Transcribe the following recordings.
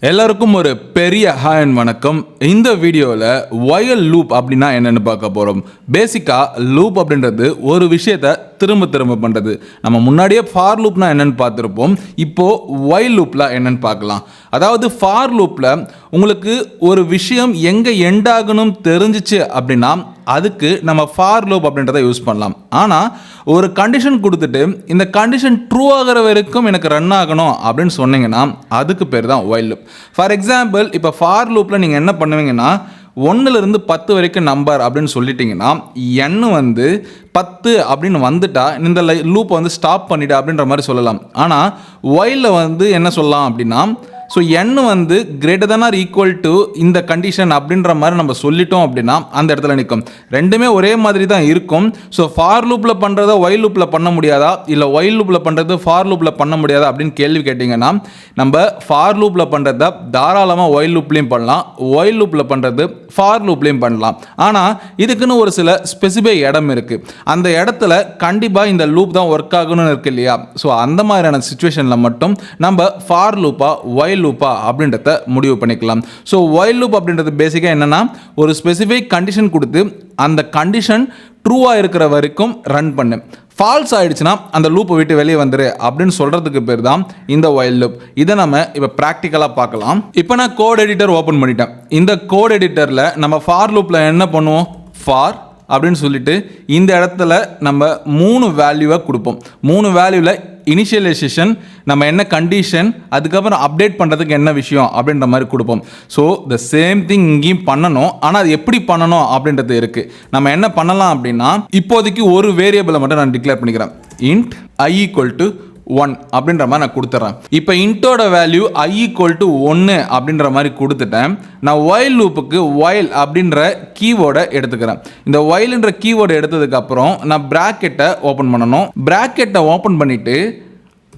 எல்லாருக்கும் ஒரு பெரிய ஹாய் அண்ட் வணக்கம். இந்த வீடியோவில் ஒயல் லூப் அப்படின்னா என்னென்னு பார்க்க போகிறோம். பேசிக்காக லூப் அப்படின்றது ஒரு விஷயத்தை திரும்ப திரும்ப பண்ணுறது. நம்ம முன்னாடியே ஃபார் லூப்னா என்னென்னு பார்த்துருப்போம். இப்போது ஒயல் லூப்பில் என்னென்னு பார்க்கலாம். அதாவது ஃபார் லூப்பில் உங்களுக்கு ஒரு விஷயம் எங்கே எண்ட் ஆகணும் தெரிஞ்சிச்சு அப்படின்னா அதுக்கு நம்ம ஃபார் லூப் அப்படின்றத யூஸ் பண்ணலாம். ஆனால் ஒரு கண்டிஷன் கொடுத்துட்டு இந்த கண்டிஷன் ட்ரூ ஆகிற வரைக்கும் எனக்கு ரன் ஆகணும் அப்படின்னு சொன்னீங்கன்னா அதுக்கு பேர் தான் ஒயல் லூப். ஃபார் எக்ஸாம்பிள், இப்போ ஃபார் லூப்பில் நீங்கள் என்ன பண்ணுவீங்கன்னா 1லிருந்து 10 வரைக்கும் நம்பர் அப்படின்னு சொல்லிட்டீங்கன்னா n வந்து 10 அப்படின்னு வந்துட்டா இந்த லூப்பை வந்து ஸ்டாப் பண்ணிவிடு அப்படின்ற மாதிரி சொல்லலாம். ஆனால் ஒயிலில் வந்து என்ன சொல்லலாம் அப்படின்னா, ஸோ n வந்து greater than or equal to இந்த கண்டிஷன் அப்படின்ற மாதிரி நம்ம சொல்லிட்டோம் அப்படின்னா அந்த இடத்துல நிற்கும். ரெண்டுமே ஒரே மாதிரி தான் இருக்கும். ஸோ ஃபார் லூப்பில் பண்ணுறத ஒயில் லூப்பில் பண்ண முடியாதா, இல்லை ஒயில் லூப்பில் பண்ணுறது ஃபார் லூப்பில் பண்ண முடியாதா அப்படின்னு கேள்வி கேட்டிங்கன்னா நம்ம ஃபார் லூப்பில் பண்ணுறத தாராளமாக ஒயில் லூப்லேயும் பண்ணலாம், ஒயில் லூப்பில் பண்ணுறது ஃபார் லூப்லேயும் பண்ணலாம். ஆனால் இதுக்குன்னு ஒரு சில ஸ்பெசிஃபை இடம் இருக்குது. அந்த இடத்துல கண்டிப்பாக இந்த லூப் தான் ஒர்க் ஆகணும்னு இருக்கு இல்லையா. ஸோ அந்த மாதிரியான சுச்சுவேஷனில் மட்டும் நம்ம ஃபார் லூப்பா ஒயில் லூப்பா அப்படின்றத முடிவு பண்ணிக்கலாம். ஸோ ஒயில் லூப் அப்படின்றது பேசிக்காக என்னன்னா, ஒரு ஸ்பெசிஃபிக் கண்டிஷன் கொடுத்து அந்த கண்டிஷன் ட்ரூவாக இருக்கிற வரைக்கும் ரன் பண்ணு, ஃபால்ஸ் ஆயிடுச்சுன்னா அந்த லூப்பை விட்டு வெளியே வந்துரு அப்படின்னு சொல்கிறதுக்கு பேர் தான் இந்த ஒயில் லூப். இதை நம்ம இப்போ ப்ராக்டிக்கலாக பார்க்கலாம். இப்போ நான் கோட் எடிட்டர் ஓப்பன் பண்ணிட்டேன். இந்த கோட் எடிட்டரில் நம்ம ஃபார் லூப்பில் என்ன பண்ணுவோம், ஃபார் அப்படின்னு சொல்லிட்டு இந்த இடத்துல நம்ம 3 வேல்யூவை கொடுப்போம். 3 வேல்யூவில் இனிஷியலைசேஷன், நம்ம என்ன கண்டிஷன், அதுக்கப்புறம் அப்டேட் பண்ணுறதுக்கு என்ன விஷயம் அப்படின்ற மாதிரி கொடுப்போம். ஸோ த சேம் திங் இங்கேயும் பண்ணணும். ஆனால் அது எப்படி பண்ணணும் அப்படின்றது இருக்குது. நம்ம என்ன பண்ணலாம் அப்படின்னா, இப்போதைக்கு ஒரு வேரியபிளை மட்டும் நான் டிக்ளேர் பண்ணிக்கிறேன். இன்ட் I ஈக்குவல் டு 1 அப்படின்ற மாதிரி நான் கொடுத்துட்றேன். இப்போ இன்ட்டோட வேல்யூ I ஈக்குவல் டு 1 அப்படின்ற மாதிரி கொடுத்துட்டேன். நான் ஒயில் லூப்புக்கு ஒயில் அப்படின்ற கீவேர்டை எடுத்துக்கிறேன். இந்த ஒயில்ன்ற கீவேர்டை எடுத்ததுக்கப்புறம் நான் ப்ராக்கெட்டை ஓப்பன் பண்ணணும். ப்ராக்கெட்டை ஓப்பன் பண்ணிவிட்டு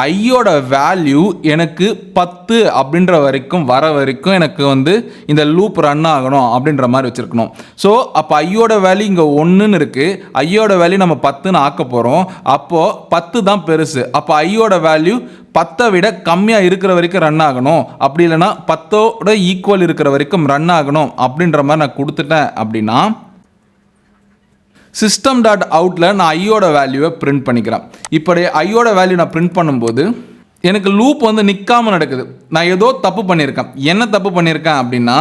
ஐயோட வேல்யூ எனக்கு 10 அப்படின்ற வரைக்கும் வர வரைக்கும் எனக்கு வந்து இந்த லூப் ரன் ஆகணும் அப்படின்ற மாதிரி வச்சுருக்கணும். ஸோ அப்போ ஐயோட வேல்யூ இங்கே 1ன்னு இருக்குது, ஐயோட வேல்யூ நம்ம 10ன்னு ஆக்க போகிறோம். அப்போது 10 தான் பெருசு. அப்போ ஐயோட வேல்யூ 10 விட கம்மியாக இருக்கிற வரைக்கும் ரன் ஆகணும், அப்படி இல்லைனா 10ஓட ஈக்குவல் இருக்கிற வரைக்கும் ரன் ஆகணும் அப்படின்ற மாதிரி நான் கொடுத்துட்டேன் அப்படின்னா சிஸ்டம் டாட் அவுட்டில் நான் ஐயோட வேல்யூவை பிரிண்ட் பண்ணிக்கிறேன். இப்படி ஐயோட வேல்யூ நான் பிரிண்ட் பண்ணும்போது எனக்கு லூப் வந்து நிற்காமல் நடக்குது. நான் ஏதோ தப்பு பண்ணியிருக்கேன். என்ன தப்பு பண்ணியிருக்கேன் அப்படின்னா,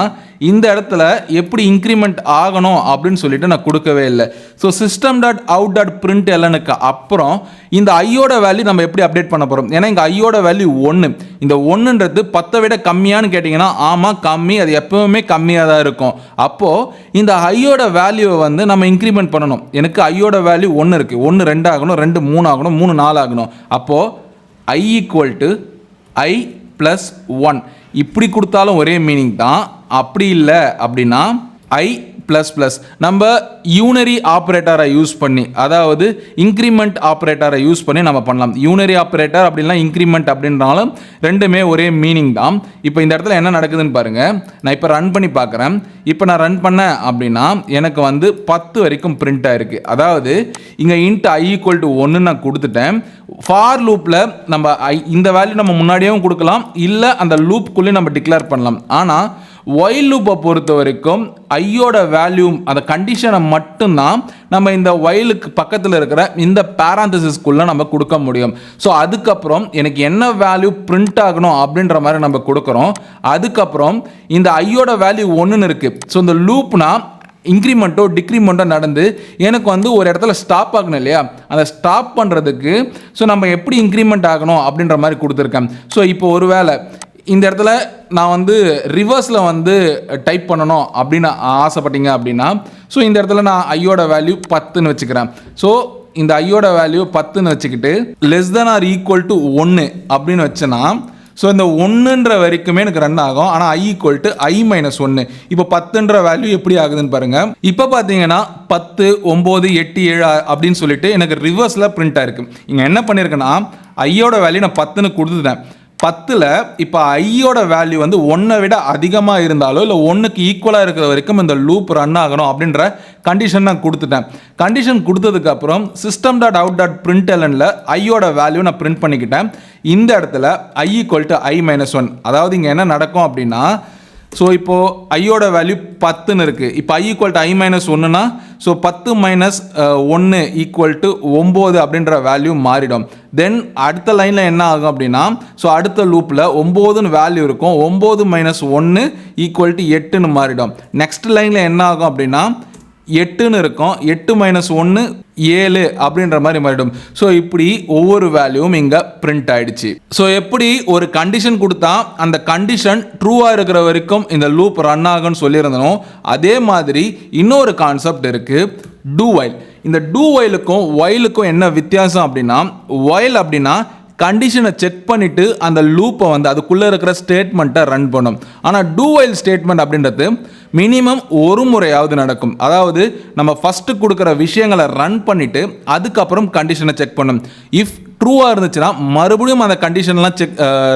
இந்த இடத்துல எப்படி இன்க்ரிமெண்ட் ஆகணும் அப்படின்னு சொல்லிட்டு நான் கொடுக்கவே இல்லை. So system dot out dot print எல்லனுக்கு அப்புறம் இந்த ஐயோட வேல்யூ நம்ம எப்படி அப்டேட் பண்ண போகிறோம். ஏன்னா இங்கே ஐயோட வேல்யூ 1, இந்த 1ன்றது 10 விட கம்மியான்னு கேட்டிங்கன்னா ஆமாம் கம்மி, அது எப்பவுமே கம்மியாக தான் இருக்கும். அப்போது இந்த ஐயோட வேல்யூவை வந்து நம்ம இன்க்ரிமெண்ட் பண்ணணும். எனக்கு ஐயோட வேல்யூ 1 இருக்குது, 1 2 ஆகணும், 2 3 ஆகணும், 3 4 ஆகணும். அப்போது I equal to I plus 1 இப்படி கொடுத்தாலும் ஒரே மீனிங் தான். அப்படி இல்லை அப்படின்னா I ப்ளஸ் ப்ளஸ் நம்ம யூனரி ஆப்ரேட்டரை யூஸ் பண்ணி, அதாவது இன்க்ரிமெண்ட் ஆப்ரேட்டரை யூஸ் பண்ணி நம்ம பண்ணலாம். யூனரி ஆப்ரேட்டர் அப்படின்னா இன்க்ரிமெண்ட் அப்படின்றாலும் ரெண்டுமே ஒரே மீனிங் தான். இப்போ இந்த இடத்துல என்ன நடக்குதுன்னு பாருங்கள். நான் இப்போ ரன் பண்ணி பார்க்குறேன். இப்போ நான் ரன் பண்ணேன் அப்படின்னா எனக்கு வந்து 10 வரைக்கும் பிரிண்ட் ஆகிருக்கு. அதாவது இங்கே இன்ட் I ஈக்குவல் டு 1 நான் கொடுத்துட்டேன். ஃபார் லூப்பில் நம்ம இந்த வேல்யூ நம்ம முன்னாடியும் கொடுக்கலாம், இல்லை அந்த லூப்புக்குள்ளேயும் நம்ம டிக்ளேர் பண்ணலாம். ஆனால் ஒயில் லூப்பை பொறுத்த வரைக்கும் ஐயோட வேல்யூ அந்த கண்டிஷனை மட்டும்தான் நம்ம இந்த ஒயிலுக்கு பக்கத்தில் இருக்கிற இந்த பேராந்தசிஸ்குள்ளே நம்ம கொடுக்க முடியும். ஸோ அதுக்கப்புறம் எனக்கு என்ன வேல்யூ பிரிண்ட் ஆகணும் அப்படின்ற மாதிரி நம்ம கொடுக்குறோம். அதுக்கப்புறம் இந்த ஐயோட வேல்யூ 1ன்னு இருக்குது. ஸோ இந்த லூப்னா இன்க்ரிமெண்ட்டோ டிக்ரிமெண்ட்டோ நடந்து எனக்கு வந்து ஒரு இடத்துல ஸ்டாப் ஆகணும் இல்லையா. அந்த ஸ்டாப் பண்ணுறதுக்கு ஸோ நம்ம எப்படி இன்க்ரிமெண்ட் ஆகணும் அப்படின்ற மாதிரி கொடுத்துருக்கேன். ஸோ இப்போ ஒரு வேளை இந்த இடத்துல நான் வந்து ரிவர்ஸில் வந்து டைப் பண்ணணும் அப்படின்னு ஆசைப்பட்டீங்க அப்படின்னா, ஸோ இந்த இடத்துல நான் ஐயோட வேல்யூ 10ன்னு வச்சுக்கிறேன். ஸோ இந்த ஐயோட வேல்யூ 10ன்னு வச்சுக்கிட்டு less then or equal to 1 அப்படின்னு வச்சேன்னா ஸோ இந்த 1ன்ற வரைக்குமே எனக்கு ரன் ஆகும். ஆனால் I equal to I minus 1. இப்போ 10ன்ற வேல்யூ எப்படி ஆகுதுன்னு பாருங்கள். இப்போ பார்த்தீங்கன்னா 10 9 8 7 அப்படின்னு சொல்லிட்டு எனக்கு ரிவர்ஸில் பிரிண்ட் ஆயிருக்கு. இங்கே என்ன பண்ணியிருக்கேன்னா ஐயோட வேல்யூ நான் 10ன்னு கொடுத்துட்டேன். 10ல் இப்போ ஐயோட வேல்யூ வந்து 1 விட அதிகமாக இருந்தாலோ இல்லை 1க்கு ஈக்குவலாக இருக்கிற வரைக்கும் இந்த லூப் ரன் ஆகணும் அப்படின்ற கண்டிஷன் நான் கொடுத்துட்டேன். கண்டிஷன் கொடுத்ததுக்கப்புறம் system.out.printlnல ஐயோட வேல்யூ நான் பிரிண்ட் பண்ணிக்கிட்டேன். இந்த இடத்துல i = i-1. அதாவது இங்கே என்ன நடக்கும் அப்படின்னா, ஸோ இப்போது ஐயோட வேல்யூ 10ன்னு இருக்குது. இப்போ i = i-1னா ஸோ 10 - 1 = 9 அப்படின்ற வேல்யூ மாறிடும். தென் அடுத்த லைனில் என்ன ஆகும் அப்படின்னா, ஸோ அடுத்த லூப்பில் 9ன்னு வேல்யூ இருக்கும். 9 - 1 = 8ன்னு மாறிடும். நெக்ஸ்ட் லைனில் என்ன ஆகும் அப்படின்னா 8ன்னு இருக்கும். 8 - 1 7 அப்படின்ற மாதிரி மாறிடும். ஸோ இப்படி ஒவ்வொரு வேல்யூவும் இங்கே பிரிண்ட் ஆயிடுச்சு. ஸோ எப்படி ஒரு கண்டிஷன் கொடுத்தா அந்த கண்டிஷன் ட்ரூவாக இருக்கிற வரைக்கும் இந்த லூப் ரன் ஆகும்னு சொல்லியிருந்தனோ, அதே மாதிரி இன்னொரு கான்செப்ட் இருக்குது, டூ வைல். இந்த டூ வைலுக்கும் வைலுக்கும் என்ன வித்தியாசம் அப்படின்னா, வைல் அப்படின்னா கண்டிஷனை செக் பண்ணிவிட்டு அந்த லூப்பை வந்து அதுக்குள்ளே இருக்கிற ஸ்டேட்மெண்ட்டை ரன் பண்ணும். ஆனால் டூ வைல் ஸ்டேட்மெண்ட் அப்படின்றது மினிமம் ஒரு முறையாவது நடக்கும். அதாவது நம்ம ஃபஸ்ட்டு கொடுக்குற விஷயங்களை ரன் பண்ணிவிட்டு அதுக்கப்புறம் கண்டிஷனை செக் பண்ணும். இஃப் ட்ரூவாக இருந்துச்சுன்னா மறுபடியும் அந்த கண்டிஷன்லாம்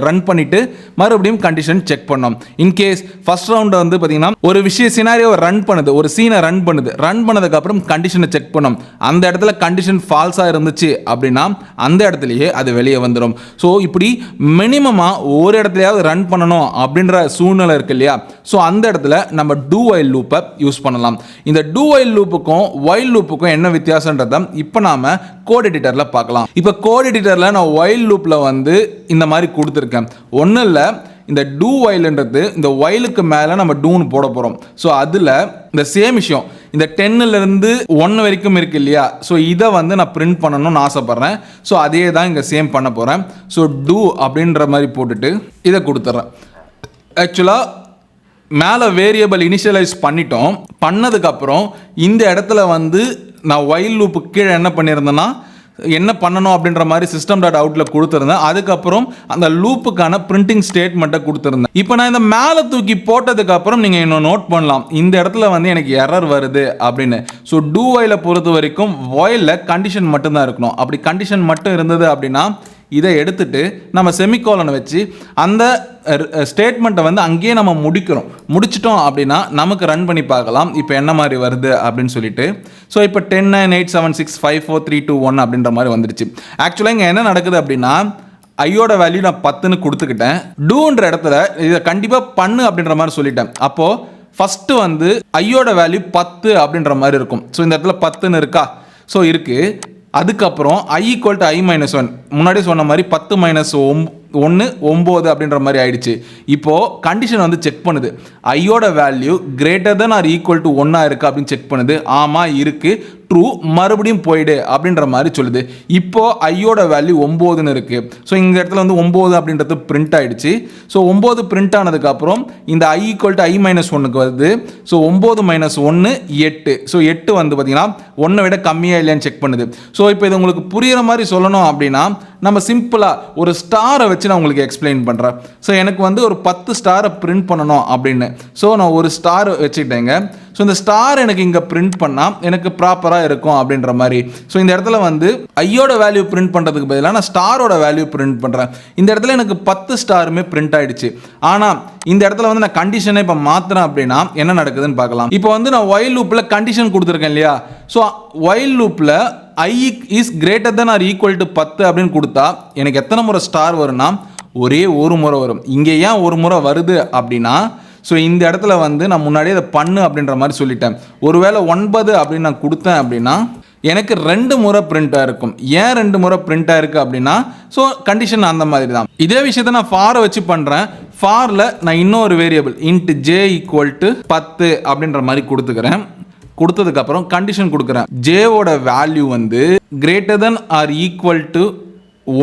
ரன் பண்ணிவிட்டு மறுபடியும் கண்டிஷன் செக் பண்ணோம். இன்கேஸ் ஃபஸ்ட் ரவுண்டை வந்து பார்த்திங்கன்னா ஒரு சினாரியோவை ரன் பண்ணுது, ஒரு சீனை ரன் பண்ணதுக்கப்புறம் கண்டிஷனை செக் பண்ணோம். அந்த இடத்துல கண்டிஷன் ஃபால்ஸாக இருந்துச்சு அப்படின்னா அந்த இடத்துலையே அது வெளியே வந்துடும். ஸோ இப்படி மினிமமாக ஒரு இடத்துலையாவது ரன் பண்ணணும் அப்படின்ற சூழ்நிலை இருக்கு இல்லையா? ஸோ அந்த இடத்துல நம்ம டூ வைல் லூப்பை யூஸ் பண்ணலாம். இந்த டூ வைல் லூப்புக்கும் வைல் லூப்புக்கும் என்ன வித்தியாசன்றதை இப்போ நாம் கோட் எடிட்டரில் பார்க்கலாம். இப்போ கோட் எடிட்டரில் நான் வைல் லூப்பில் வந்து இந்த மாதிரி கொடுத்துருக்கேன். ஒன்றும் இல்லை, இந்த டூ வைல்ன்றது இந்த வைலுக்கு மேலே நம்ம டூன்னு போட போகிறோம். ஸோ அதில் இந்த சேம் விஷயம் இந்த 10லேருந்து 1 வரைக்கும் இருக்குது இல்லையா? ஸோ இதை வந்து நான் பிரிண்ட் பண்ணணும்னு ஆசைப்பட்றேன். ஸோ அதே தான் இங்கே சேம் பண்ண போகிறேன். ஸோ டூ அப்படின்ற மாதிரி போட்டுட்டு இதை கொடுத்துட்றேன். ஆக்சுவலாக மேலே வேரியபிள் இனிஷியலைஸ் பண்ணதுக்கப்புறம் இந்த இடத்துல வந்து நான் வைல் லூப்புக்கு கீழே என்ன பண்ணியிருந்தேன்னா, என்ன பண்ணணும் அப்படின்ற மாதிரி system.outல கொடுத்துருந்தேன். அதுக்கப்புறம் அந்த லூப்புக்கான பிரிண்டிங் ஸ்டேட்மெண்ட்டை கொடுத்துருந்தேன். இப்போ நான் இந்த மேலே தூக்கி போட்டதுக்கப்புறம் நீங்கள் இன்னும் நோட் பண்ணலாம், இந்த இடத்துல வந்து எனக்கு எரர் வருது அப்படின்னு. ஸோ டூ வைலை பொறுத்த வரைக்கும் வைலில் கண்டிஷன் மட்டும்தான் இருக்கணும். அப்படி கண்டிஷன் மட்டும் இருந்தது அப்படின்னா இதை எடுத்துட்டு நம்ம செமிகோலனை வச்சு அந்த ஸ்டேட்மெண்ட்டை வந்து அங்கேயே நம்ம முடிச்சிட்டோம் அப்படின்னா நமக்கு ரன் பண்ணி பார்க்கலாம் இப்போ என்ன மாதிரி வருது அப்படின்னு சொல்லிட்டு. ஸோ இப்போ 10 9 8 7 6 5 4 3 2 1 அப்படின்ற மாதிரி வந்துடுச்சு. ஆக்சுவலாக இங்கே என்ன நடக்குது அப்படின்னா, ஐயோட வேல்யூ நான் 10ன்னு கொடுத்துக்கிட்டேன். டூன்ற இடத்துல இதை கண்டிப்பாக பண்ணு அப்படின்ற மாதிரி சொல்லிட்டேன். அப்போது ஃபஸ்ட்டு வந்து ஐயோட வேல்யூ 10 அப்படின்ற மாதிரி இருக்கும். ஸோ இந்த இடத்துல 10ன்னு இருக்கா? ஸோ இருக்குது. அதுக்கப்புறம் i = i-1, முன்னாடி சொன்ன மாதிரி 10 - 1 9 அப்படின்ற மாதிரி ஆயிடுச்சு. இப்போது கண்டிஷன் வந்து செக் பண்ணுது, ஐயோட வேல்யூ > 1 இருக்குது அப்படின்னு செக் பண்ணுது. ஆமாம் இருக்குது, ட்ரூ, மறுபடியும் போயிடு அப்படின்ற மாதிரி சொல்லுது. இப்போது ஐயோட வேல்யூ 9ன்னு இருக்குது. ஸோ இந்த இடத்துல வந்து 9 அப்படின்றது பிரிண்ட் ஆகிடுச்சு. ஸோ 9 பிரிண்ட் ஆனதுக்கப்புறம் இந்த i = i-1க்கு வருது. ஸோ 9 - 1 8. ஸோ 8 வந்து பார்த்திங்கன்னா 1 விட கம்மியாக இல்லையான்னு செக் பண்ணுது. ஸோ இப்போ இது உங்களுக்கு புரிகிற மாதிரி சொல்லணும் அப்படின்னா நம்ம சிம்பிளாக ஒரு ஸ்டாரை வச்சு நான் உங்களுக்கு எக்ஸ்பிளைன் பண்ணுறேன். ஸோ எனக்கு வந்து ஒரு 10 ஸ்டாரை பிரிண்ட் பண்ணணும் அப்படின்னு. ஸோ நான் ஒரு ஸ்டார் வச்சுக்கிட்டேங்க. ஸோ இந்த ஸ்டார் எனக்கு இங்கே பிரிண்ட் பண்ணால் எனக்கு ப்ராப்பராக இருக்கும் அப்படின்ற மாதிரி. ஸோ இந்த இடத்துல வந்து ஐயோட வேல்யூ பிரிண்ட் பண்ணுறதுக்கு பதிலாக நான் ஸ்டாரோட வேல்யூ பிரிண்ட் பண்ணுறேன். இந்த இடத்துல எனக்கு 10 ஸ்டாருமே பிரிண்ட் ஆகிடுச்சு. ஆனால் இந்த இடத்துல வந்து நான் கண்டிஷனை இப்போ மாற்றுறேன் அப்படின்னா என்ன நடக்குதுன்னு பார்க்கலாம். இப்போ வந்து நான் வைல் லூப்பில் கண்டிஷன் கொடுத்துருக்கேன் இல்லையா? ஸோ வைல் லூப்பில் i is greater than or equal to 10 அப்படின்னு கொடுத்தா எனக்கு எத்தனை முறை ஸ்டார் வரும்னா ஒரே ஒரு முறை வரும். இங்கே ஏன் ஒரு முறை வருது அப்படின்னா, ஸோ இந்த இடத்துல வந்து நான் முன்னாடியே அதை பண்ணு அப்படின்ற மாதிரி சொல்லிட்டேன். ஒருவேளை 9 அப்படின்னு நான் கொடுத்தேன் அப்படின்னா எனக்கு 2 முறை பிரிண்டாக இருக்கும். ஏன் 2 முறை பிரிண்டாக இருக்குது அப்படின்னா, ஸோ கண்டிஷன் அந்த மாதிரி தான். இதே விஷயத்த நான் ஃபாரை வச்சு பண்ணுறேன். ஃபாரில் நான் இன்னொரு வேரியபிள் int j = 10 அப்படின்ற மாதிரி கொடுத்ததுக்கப்புறம் கண்டிஷன் கொடுக்குறேன். ஜேவோட வேல்யூ வந்து >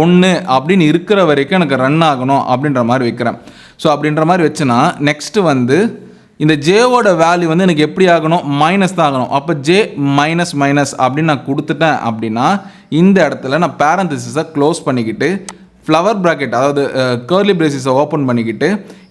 1 அப்படின்னு இருக்கிற வரைக்கும் எனக்கு ரன் ஆகணும் அப்படின்ற மாதிரி வைக்கிறேன். ஸோ அப்படின்ற மாதிரி வச்சுன்னா நெக்ஸ்ட்டு வந்து இந்த ஜேவோட வேல்யூ வந்து எனக்கு எப்படி ஆகணும், மைனஸ் தான் ஆகணும். அப்போ ஜே மைனஸ் அப்படின்னு நான் கொடுத்துட்டேன் அப்படின்னா இந்த இடத்துல நான் பேரந்தசிஸை க்ளோஸ் பண்ணிக்கிட்டு ஃப்ளவர் ப்ராக்கெட் அதாவது கர்லி பிரேசிஸை ஓப்பன் பண்ணிக்கிட்டு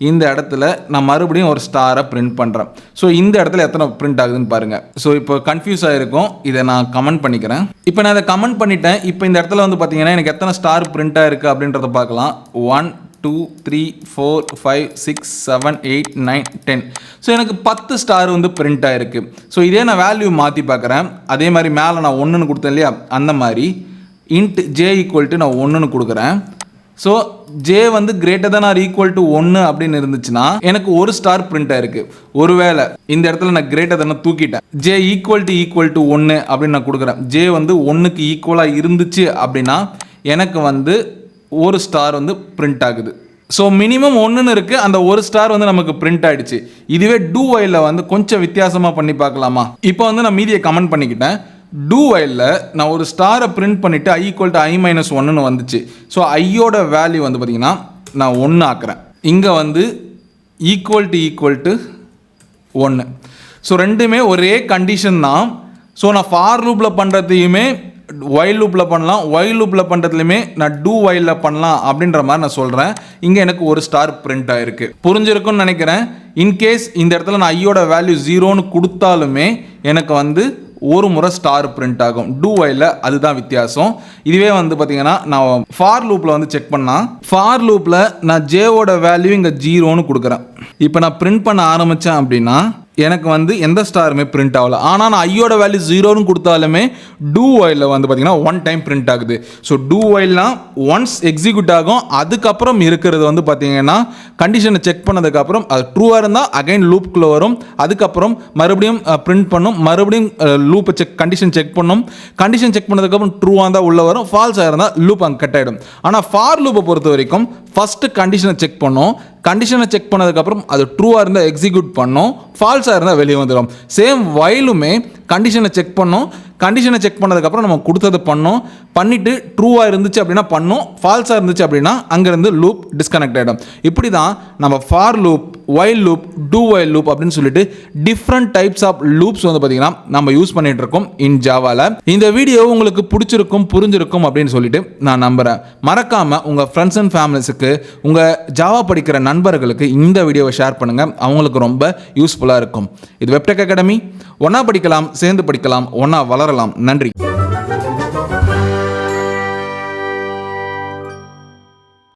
இந்த இடத்துல நான் மறுபடியும் ஒரு ஸ்டாரை பிரிண்ட் பண்ணுறேன். ஸோ இந்த இடத்துல எத்தனை பிரிண்ட் ஆகுதுன்னு பாருங்கள். ஸோ இப்போ கன்ஃபியூஸ் ஆகிருக்கும், இதை நான் கமெண்ட் பண்ணிக்கிறேன். இப்போ நான் இதை கமெண்ட் பண்ணிட்டேன். இப்போ இந்த இடத்துல வந்து பார்த்தீங்கன்னா எனக்கு எத்தனை ஸ்டார் பிரிண்ட் ஆகிருக்கு அப்படின்றத பார்க்கலாம். 1 2 3 4 5 6 7 8 9 10. ஸோ எனக்கு 10 ஸ்டார் வந்து பிரிண்ட் ஆகிருக்கு. ஸோ இதே நான் வேல்யூ மாற்றி பார்க்குறேன். அதே மாதிரி மேலே நான் 1ன்னு கொடுத்தேன் இல்லையா, அந்த மாதிரி இன்ட் ஜே ஈக்குவல் டு நான் 1ன்னு கொடுக்குறேன். ஸோ ஜே வந்து greater than or equal to 1 அப்படின்னு இருந்துச்சுன்னா எனக்கு ஒரு ஸ்டார் பிரிண்ட் ஆயிருக்கு. ஒருவேளை இந்த இடத்துல நான் கிரேட்டர் than தூக்கிட்டேன், ஜே ஈக்குவல் டு 1 அப்படின்னு நான் கொடுக்குறேன். ஜே வந்து 1க்கு ஈக்குவலாக இருந்துச்சு அப்படின்னா எனக்கு வந்து ஒரு ஸ்டார் வந்து பிரிண்ட் ஆகுது. ஸோ மினிமம் 1ன்னு இருக்குது, அந்த ஒரு ஸ்டார் வந்து நமக்கு பிரிண்ட் ஆகிடுச்சு. இதுவே டூ வைலில் வந்து கொஞ்சம் வித்தியாசமாக பண்ணி பார்க்கலாமா? இப்போ வந்து நான் மீதியை கமெண்ட் பண்ணிக்கிட்டேன். டூ வைலில் நான் ஒரு ஸ்டாரை பிரிண்ட் பண்ணிவிட்டு I equal to I minus 1ன்னு வந்துச்சு. ஸோ ஐயோட வேல்யூ வந்து பார்த்திங்கன்னா நான் 1 ஆக்குறேன். இங்கே வந்து ஈக்குவல் டு 1. ஸோ ரெண்டுமே ஒரே கண்டிஷன் தான். ஸோ நான் ஃபார் லூப்பில் பண்ணுறதையுமே ஒயில் லூப்பில் பண்ணலாம், ஒயில் லூப்பில் பண்ணுறதுலையுமே நான் டூ ஒயிலில் பண்ணலாம் அப்படின்ற மாதிரி நான் சொல்கிறேன். இங்கே எனக்கு ஒரு ஸ்டார் பிரிண்ட் ஆகிருக்கு. புரிஞ்சிருக்குன்னு நினைக்கிறேன். இன்கேஸ் இந்த இடத்துல நான் ஐயோட வேல்யூ 0ன்னு கொடுத்தாலுமே எனக்கு வந்து ஒரு முறை ஸ்டார் பிரிண்ட் ஆகும். டூ வைலில் அதுதான் வித்தியாசம். இதுவே வந்து பார்த்தீங்கன்னா நான் ஃபார் லூப்பில் வந்து செக் பண்ணால், ஃபார் லூப்பில் நான் ஜேவோட வேல்யூ இங்கே 0ன்னு கொடுக்குறேன். இப்போ நான் பிரிண்ட் பண்ண ஆரம்பித்தேன் அப்படின்னா எனக்கு வந்து எந்த ஸ்டாருமே பிரிண்ட் ஆகலை. ஆனால் நான் ஐயோட வேல்யூ 0ன்னு கொடுத்தாலுமே டூ வைலில் வந்து பார்த்தீங்கன்னா 1 டைம் பிரிண்ட் ஆகுது. ஸோ டூ வைல்னால் ஒன்ஸ் எக்ஸிக்யூட் ஆகும். அதுக்கப்புறம் இருக்கிறது வந்து பார்த்தீங்கன்னா கண்டிஷனை செக் பண்ணதுக்கப்புறம் அது ட்ரூவாக இருந்தால் அகைன் லூப்புக்குள்ளே வரும். அதுக்கப்புறம் மறுபடியும் பிரிண்ட் பண்ணும், மறுபடியும் லூப்பை கண்டிஷன் செக் பண்ணும். கண்டிஷன் செக் பண்ணதுக்கப்புறம் ட்ரூவாக இருந்தால் உள்ளே வரும், ஃபால்ஸாக இருந்தால் லூப் அங்கே கட் ஆகிடும். ஆனால் ஃபார் லூப்பை பொறுத்த வரைக்கும் ஃபஸ்ட்டு கண்டிஷனை செக் பண்ணோம். கண்டிஷனை செக் பண்ணதுக்கப்புறம் அது ட்ரூவாக இருந்தால் எக்ஸிக்யூட் பண்ணோம், ஃபால்ஸாக இருந்தால் வெளியே வந்துடும். சேம் வைலுமே கண்டிஷனை செக் பண்ணோம். கண்டிஷனை செக் பண்ணதுக்கப்புறம் நம்ம கொடுத்தது பண்ணோம், பண்ணிவிட்டு ட்ரூவாக இருந்துச்சு அப்படின்னா பண்ணோம், ஃபால்ஸாக இருந்துச்சு அப்படின்னா அங்கேருந்து லூப் டிஸ்கனெக்ட் ஆகிடும். இப்படி தான் நம்ம for loop, while loop, do while loop அப்படின்னு சொல்லிட்டு டிஃப்ரெண்ட் டைப்ஸ் ஆஃப் லூப்ஸ் வந்து பார்த்தீங்கன்னா நம்ம யூஸ் பண்ணிட்டு இருக்கோம் இன் ஜாவாவில். இந்த வீடியோ உங்களுக்கு பிடிச்சிருக்கும், புரிஞ்சிருக்கும் அப்படின்னு சொல்லிட்டு நான் நம்புகிறேன். மறக்காமல் உங்கள் ஃப்ரெண்ட்ஸ் அண்ட் ஃபேமிலிஸுக்கு, உங்கள் ஜாவா படிக்கிற நண்பர்களுக்கு இந்த வீடியோவை ஷேர் பண்ணுங்கள். அவங்களுக்கு ரொம்ப யூஸ்ஃபுல்லாக இருக்கும். இது வெப்டெக் அகாடமி. ஒன்றா படிக்கலாம், சேர்ந்து படிக்கலாம், ஒன்றா வளரலாம். நன்றி.